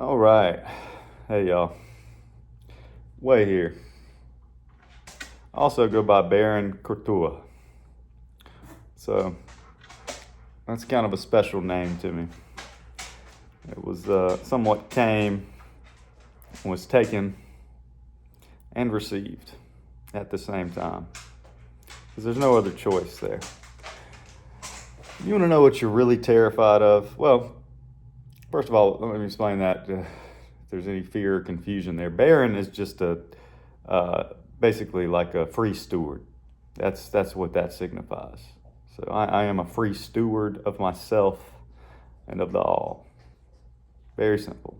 All right. Hey, y'all. Way here. Also go by Baron Courtois. So that's kind of a special name to me. It was somewhat came, was taken, and received at the same time. Because there's no other choice there. You want to know what you're really terrified of? Well, first of all, let me explain that. If there's any fear or confusion there, Baron is just basically like a free steward. That's what that signifies. So I am a free steward of myself and of the all. Very simple.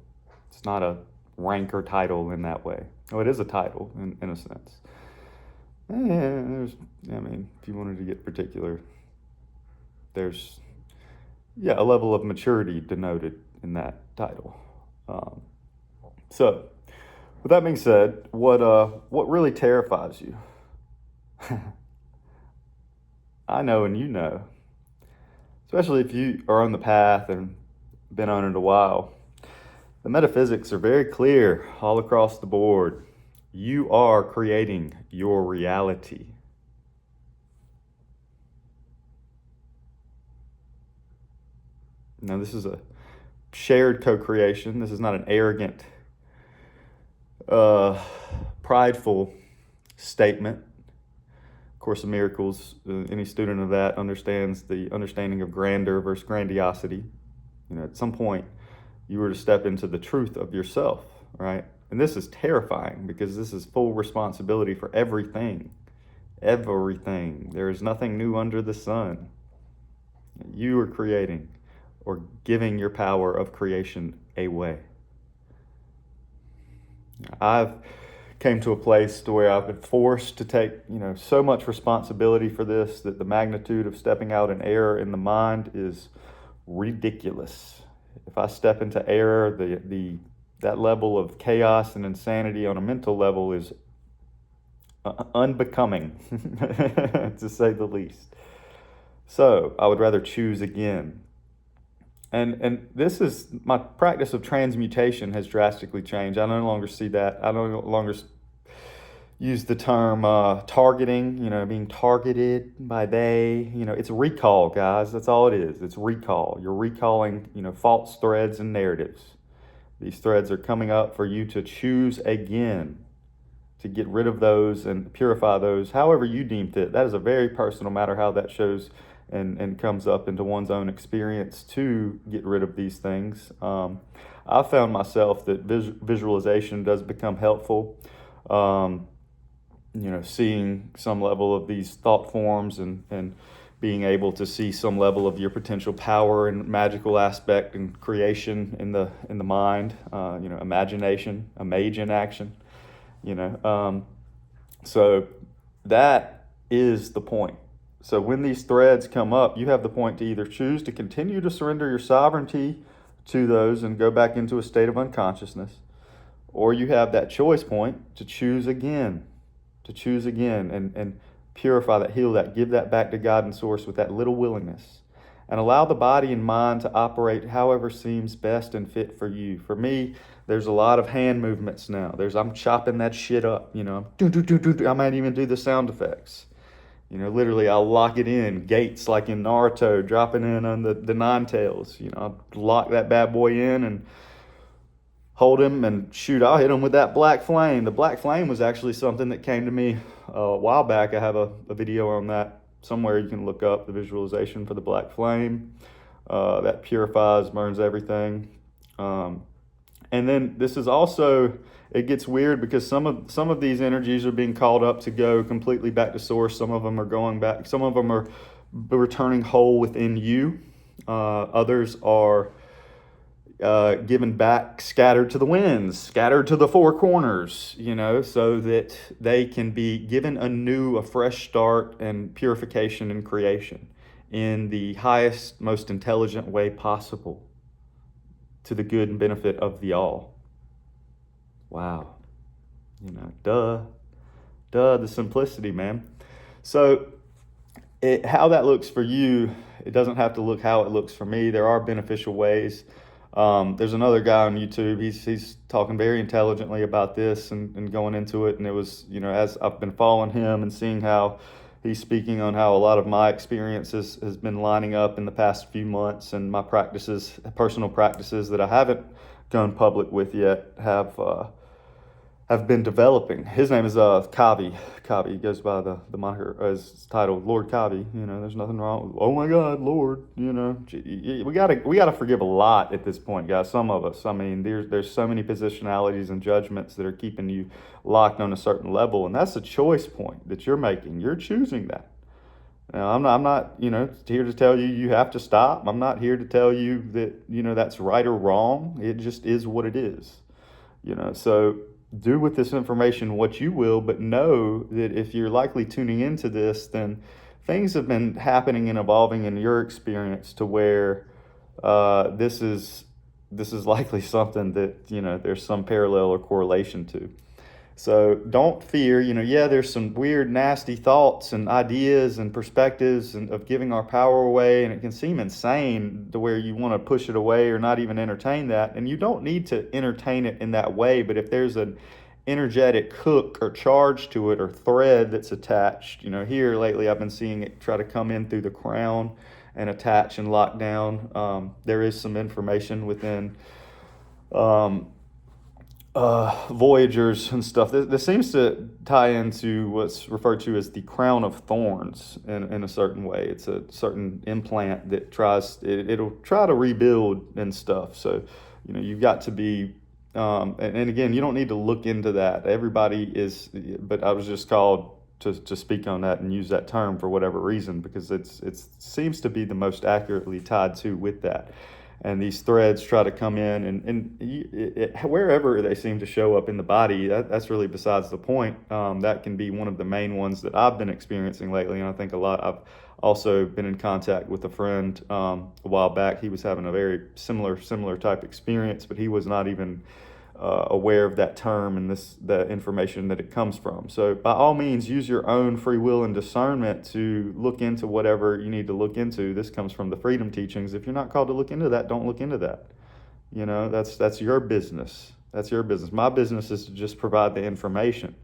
It's not a rank or title in that way. Oh, it is a title in a sense. If you wanted to get particular, there's a level of maturity denoted in that title. So, with that being said, what really terrifies you? I know, and you know, especially if you are on the path and been on it a while. The metaphysics are very clear all across the board. You are creating your reality. Now, this is a shared co-creation. This is not an arrogant, prideful statement. Course of Miracles, any student of that understands the understanding of grandeur versus grandiosity. At some point, you were to step into the truth of yourself, right? And this is terrifying because this is full responsibility for everything. Everything. There is nothing new under the sun. You are creating or giving your power of creation away. I've came to a place to where I've been forced to take, so much responsibility for this that the magnitude of stepping out in error in the mind is ridiculous. If I step into error, that level of chaos and insanity on a mental level is unbecoming, to say the least. So I would rather choose again. And this is my practice of transmutation has drastically changed. I no longer see that. I no longer use the term targeting, being targeted by they. It's recall, guys. That's all it is. It's recall. You're recalling, false threads and narratives. These threads are coming up for you to choose again, to get rid of those and purify those, however you deem fit. That is a very personal matter, how that shows and comes up into one's own experience to get rid of these things. I found myself that visualization does become helpful. Seeing some level of these thought forms and being able to see some level of your potential power and magical aspect and creation in the mind, imagination, a mage in action, so that is the point. So when these threads come up, you have the point to either choose to continue to surrender your sovereignty to those and go back into a state of unconsciousness, or you have that choice point to choose again and purify that, heal that, give that back to God and Source with that little willingness, and allow the body and mind to operate however seems best and fit for you. For me, there's a lot of hand movements now. I'm chopping that shit up, I might even do the sound effects. Literally, I'll lock it in. Gates, like in Naruto, dropping in on the nine tails. I'll lock that bad boy in and hold him and shoot. I'll hit him with that black flame. The black flame was actually something that came to me a while back. I have a video on that somewhere. You can look up the visualization for the black flame. That purifies, burns everything. And then this is also, it gets weird because some of these energies are being called up to go completely back to source. Some of them are going back. Some of them are returning whole within you. Others are given back, scattered to the winds, scattered to the four corners, so that they can be given a fresh start and purification and creation in the highest, most intelligent way possible, to the good and benefit of the all. Wow. The simplicity, man. So how that looks for you, it doesn't have to look how it looks for me. There are beneficial ways. There's another guy on YouTube. He's talking very intelligently about this and going into it. And it was, as I've been following him and seeing how he's speaking on how a lot of my experiences has been lining up in the past few months, and my practices, personal practices that I haven't gone public with yet, have been developing. His name is Kavi. Kavi, he goes by the moniker, as titled Lord Kavi. There's nothing wrong with, oh my God, Lord. We gotta forgive a lot at this point, guys. Some of us. I mean, there's so many positionalities and judgments that are keeping you locked on a certain level, and that's a choice point that you're making. You're choosing that. Now, I'm not here to tell you you have to stop. I'm not here to tell you that that's right or wrong. It just is what it is. So do with this information what you will, but know that if you're likely tuning into this, then things have been happening and evolving in your experience to where this is likely something that there's some parallel or correlation to. So don't fear, there's some weird, nasty thoughts and ideas and perspectives of giving our power away, and it can seem insane to where you want to push it away or not even entertain that. And you don't need to entertain it in that way, but if there's an energetic hook or charge to it or thread that's attached, here lately I've been seeing it try to come in through the crown and attach and lock down. There is some information within Voyagers and stuff. This seems to tie into what's referred to as the crown of thorns in a certain way. It's a certain implant that it'll try to rebuild and stuff. So, you've got to be, and again, you don't need to look into that. Everybody is, but I was just called to speak on that and use that term for whatever reason, because it seems to be the most accurately tied to with that. And these threads try to come in, and wherever they seem to show up in the body, that's really besides the point. That can be one of the main ones that I've been experiencing lately, and I think a lot. I've also been in contact with a friend a while back. He was having a very similar type experience, but he was not even aware of that term and the information that it comes from. So by all means, use your own free will and discernment to look into whatever you need to look into. This comes from the freedom teachings. If you're not called to look into that, don't look into that. That's your business. That's your business. My business is to just provide the information.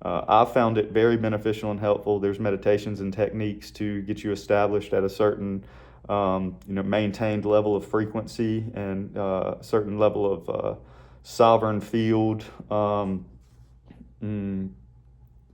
I've found it very beneficial and helpful. There's meditations and techniques to get you established at a certain maintained level of frequency and a certain level of sovereign field.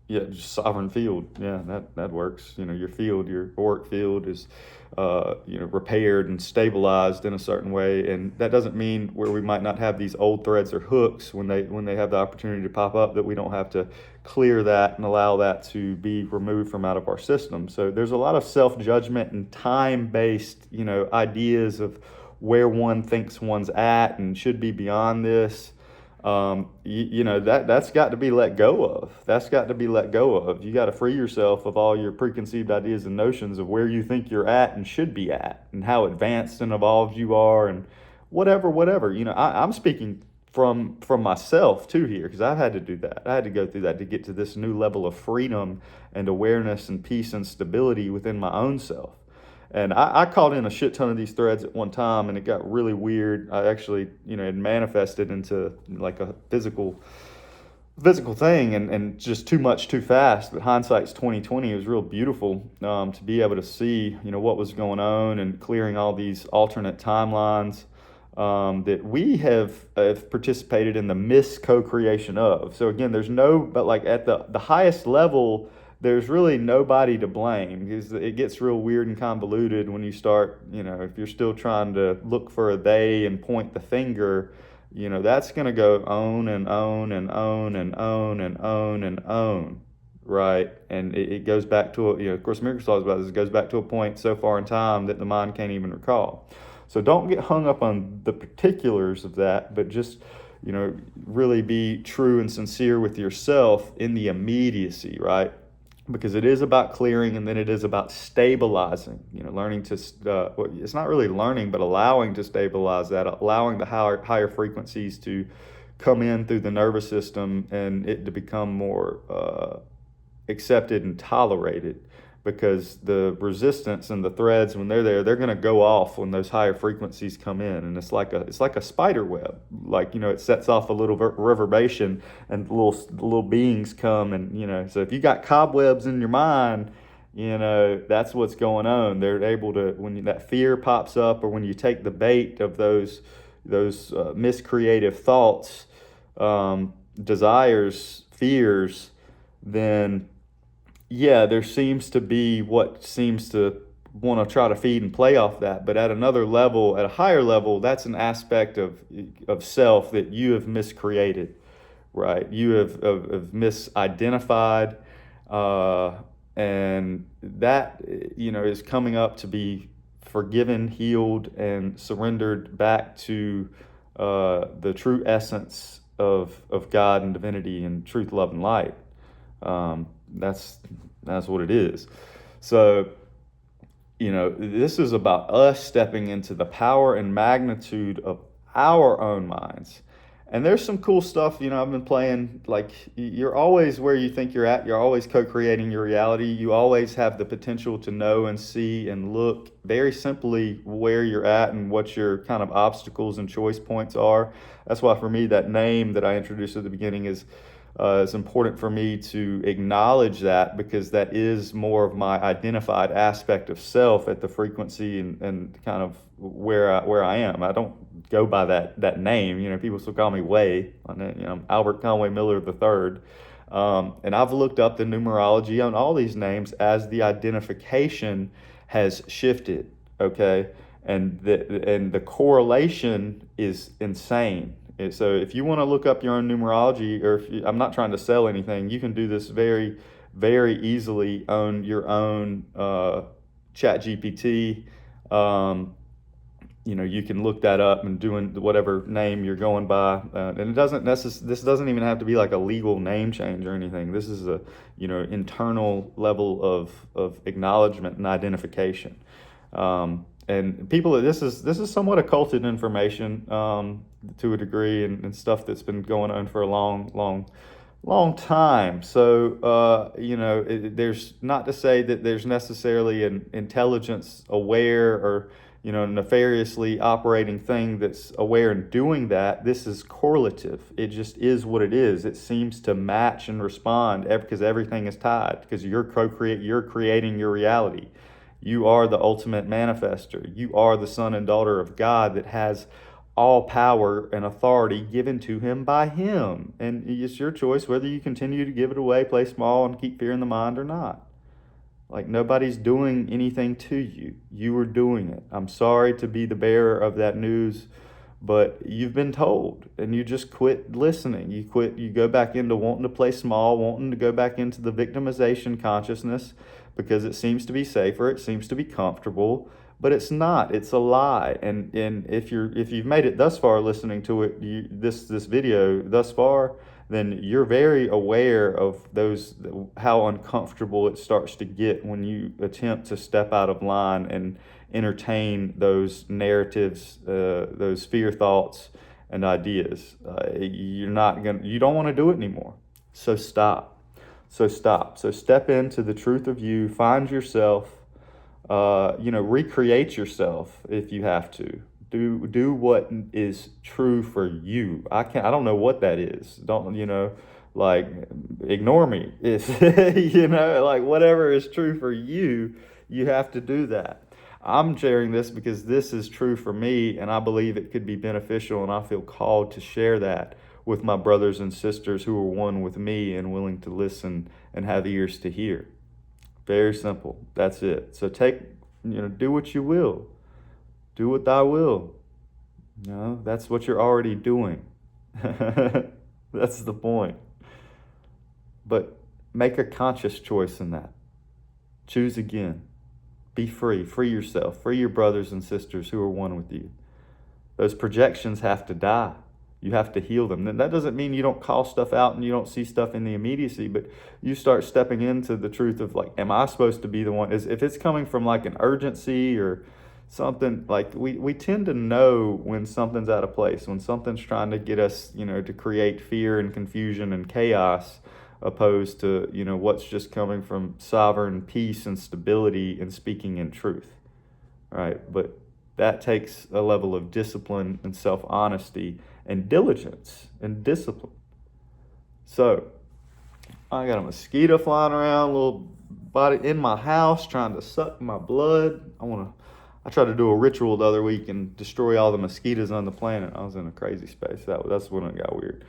Just sovereign field. Yeah, that works. Your field, your auric field is repaired and stabilized in a certain way, and that doesn't mean where we might not have these old threads or hooks when they have the opportunity to pop up, that we don't have to clear that and allow that to be removed from out of our system. So there's a lot of self-judgment and time-based ideas of where one thinks one's at and should be beyond this. That's got to be let go of. That's got to be let go of. You got to free yourself of all your preconceived ideas and notions of where you think you're at and should be at, and how advanced and evolved you are, and whatever. I'm speaking from myself too here, because I've had to do that. I had to go through that to get to this new level of freedom and awareness and peace and stability within my own self. And I caught in a shit ton of these threads at one time, and it got really weird. I actually, it manifested into like a physical thing, and just too much too fast. But hindsight's 2020. It was real beautiful to be able to see, what was going on, and clearing all these alternate timelines that we have participated in the co-creation of. So again, but like at the highest level, there's really nobody to blame, because it gets real weird and convoluted when you start, if you're still trying to look for a they and point the finger, that's going to go on and on and on and on and on and on, right? And it goes back to, of course, Miracles talks about this, it goes back to a point so far in time that the mind can't even recall. So don't get hung up on the particulars of that, but just, really be true and sincere with yourself in the immediacy, right? Because it is about clearing, and then it is about stabilizing, learning to, it's not really learning, but allowing to stabilize that, allowing the higher frequencies to come in through the nervous system, and it to become more accepted and tolerated because the resistance and the threads, when they're there, they're going to go off when those higher frequencies come in, and it's like a spider web. Like, it sets off a little reverberation, and little beings come, and so if you got cobwebs in your mind, that's what's going on. They're able to, when that fear pops up, or when you take the bait of those miscreative thoughts, desires, fears, then yeah, there seems to be what seems to want to try to feed and play off that. But at another level, at a higher level, that's an aspect of self that you have miscreated, right? You have misidentified, and that is coming up to be forgiven, healed, and surrendered back to the true essence of God and divinity and truth, love, and light. That's what it is. So, this is about us stepping into the power and magnitude of our own minds. And there's some cool stuff, I've been playing. Like, you're always where you think you're at. You're always co-creating your reality. You always have the potential to know and see and look very simply where you're at and what your kind of obstacles and choice points are. That's why, for me, that name that I introduced at the beginning is it's important for me to acknowledge that, because that is more of my identified aspect of self at the frequency and kind of where I am. I don't go by that name. People still call me Way. I'm Albert Conway Miller III. And I've looked up the numerology on all these names as the identification has shifted, okay? And the correlation is insane. So if you want to look up your own numerology, or I'm not trying to sell anything, you can do this very, very easily on your own Chat GPT. You can look that up and doing whatever name you're going by, and it doesn't this doesn't even have to be like a legal name change or anything. This is a internal level of acknowledgement and identification. And people, this is somewhat occulted information to a degree, and stuff that's been going on for a long time. So there's not to say that there's necessarily an intelligence aware or nefariously operating thing that's aware and doing that. This is correlative. It just is what it is. It seems to match and respond because everything is tied, because you're creating your reality. You are the ultimate manifester. You are the son and daughter of God that has all power and authority given to him by him. And it's your choice whether you continue to give it away, play small, and keep fear in the mind or not. Like, nobody's doing anything to you. You are doing it. I'm sorry to be the bearer of that news, but you've been told, and you just quit listening. You go back into wanting to play small, wanting to go back into the victimization consciousness because it seems to be safer, it seems to be comfortable, but it's not. It's a lie. And if you've made it thus far listening to it, this video thus far, then you're very aware of how uncomfortable it starts to get when you attempt to step out of line and entertain those narratives, those fear thoughts and ideas. You don't want to do it anymore. So stop. So step into the truth of you, find yourself, recreate yourself if you have to. Do what is true for you. I don't know what that is. Don't, ignore me. It's, whatever is true for you, you have to do that. I'm sharing this because this is true for me, and I believe it could be beneficial, and I feel called to share that with my brothers and sisters who are one with me and willing to listen and have ears to hear. Very simple. That's it. So do what you will. Do what thou will. That's what you're already doing. That's the point. But make a conscious choice in that. Choose again. Be free. Free yourself. Free your brothers and sisters who are one with you. Those projections have to die. You have to heal them. That doesn't mean you don't call stuff out and you don't see stuff in the immediacy, but you start stepping into the truth of, am I supposed to be the one? If it's coming from an urgency or something, we tend to know when something's out of place, when something's trying to get us, to create fear and confusion and chaos. opposed to, what's just coming from sovereign peace and stability and speaking in truth, right? But that takes a level of discipline and self-honesty and diligence and discipline. So I got a mosquito flying around, little body in my house trying to suck my blood. I tried to do a ritual the other week and destroy all the mosquitoes on the planet. I was in a crazy space. That's when it got weird.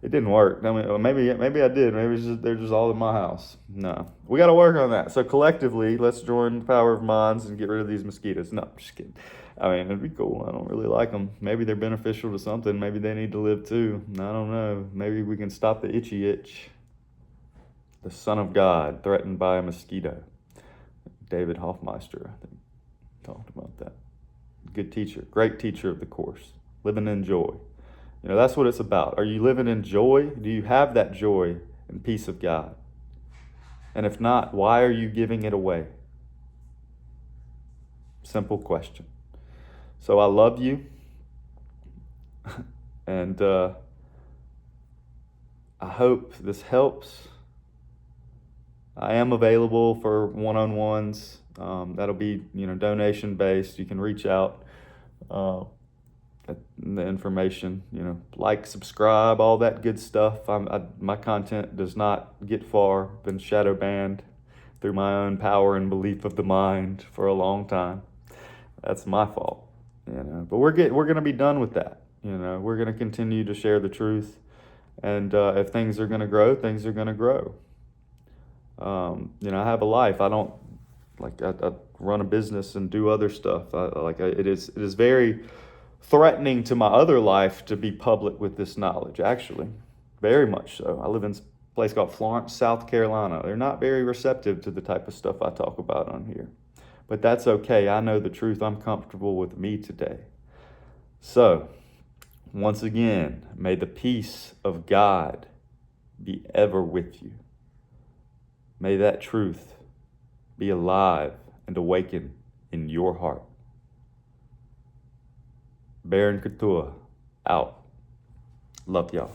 It didn't work. I mean, maybe I did. Maybe they're just all in my house. No, we got to work on that. So collectively, let's join the power of minds and get rid of these mosquitoes. No, I'm just kidding. I mean, it'd be cool. I don't really like them. Maybe they're beneficial to something. Maybe they need to live too. I don't know. Maybe we can stop the itchy itch. The Son of God threatened by a mosquito. David Hoffmeister, I think, talked about that. Good teacher, great teacher of the course. Living in joy. That's what it's about. Are you living in joy? Do you have that joy and peace of God? And if not, why are you giving it away? Simple question. So I love you. And I hope this helps. I am available for one-on-ones. That'll be, donation based. You can reach out. The information, like, subscribe, all that good stuff. My content does not get far. Been shadow banned through my own power and belief of the mind for a long time. That's my fault, But we're gonna be done with that. We're gonna continue to share the truth, and if things are gonna grow, things are gonna grow. I have a life. I don't I run a business and do other stuff. It is very threatening to my other life to be public with this knowledge, actually. Very much so. I live in a place called Florence, South Carolina. They're not very receptive to the type of stuff I talk about on here. But that's okay. I know the truth. I'm comfortable with me today. So, once again, may the peace of God be ever with you. May that truth be alive and awaken in your heart. Baron Couture, out. Love y'all.